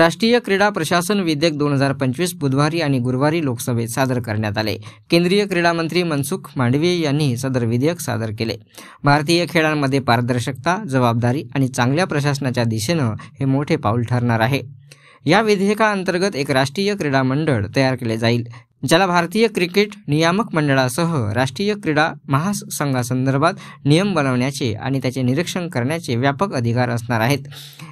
राष्ट्रीय क्रीडा प्रशासन विधेयक 2025 बुधवारी आणि गुरुवारी लोकसभेत सादर करण्यात आले। केंद्रीय क्रीडा मंत्री मनसुख मांडवीय यांनी सदर विधेयक सादर केले। भारतीय खेळांमध्ये पारदर्शकता, जबाबदारी आणि चांगल्या प्रशासनाच्या दिशेनं हे मोठे पाऊल ठरणार आहे। या विधेयकाअंतर्गत एक राष्ट्रीय क्रीडा मंडळ तयार केले जाईल, ज्याला भारतीय क्रिकेट नियामक मंडळासह राष्ट्रीय क्रीडा महासंघासंदर्भात नियम बनवण्याचे आणि त्याचे निरीक्षण करण्याचे व्यापक अधिकार असणार आहेत।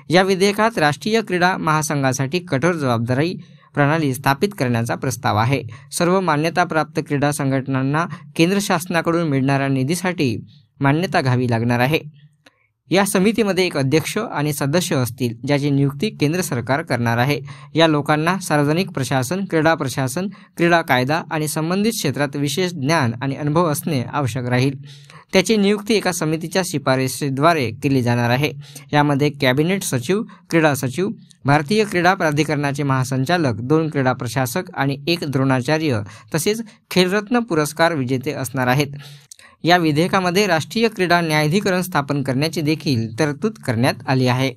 या विधेयकात राष्ट्रीय क्रीडा महासंघासाठी कठोर जबाबदारी प्रणाली स्थापित करण्याचा प्रस्ताव आहे। सर्व मान्यताप्राप्त क्रीडा संघटनांना केंद्र शासनाकडून मिळणाऱ्या निधीसाठी मान्यता घ्यावी लागणार आहे। या समितीमध्ये एक अध्यक्ष आणि सदस्य असतील, ज्याची नियुक्ती केंद्र सरकार करणार आहे। या लोकांना सार्वजनिक प्रशासन, क्रीडा प्रशासन, क्रीडा कायदा आणि संबंधित क्षेत्रात विशेष ज्ञान आणि अनुभव असणे आवश्यक राहील। त्याची नियुक्ती एका समितीच्या शिफारशीद्वारे केली जाणार आहे। यामध्ये कॅबिनेट सचिव, क्रीडा सचिव, भारतीय क्रीडा प्राधिकरणाचे महासंचालक, 2 क्रीडा प्रशासक आणि 1 द्रोणाचार्य तसेच खेलरत्न पुरस्कार विजेते असणार आहेत। या विधेयकामध्ये राष्ट्रीय क्रीडा न्यायाधिकरण स्थापन करण्याची देखील तरतूद करण्यात आली आहे।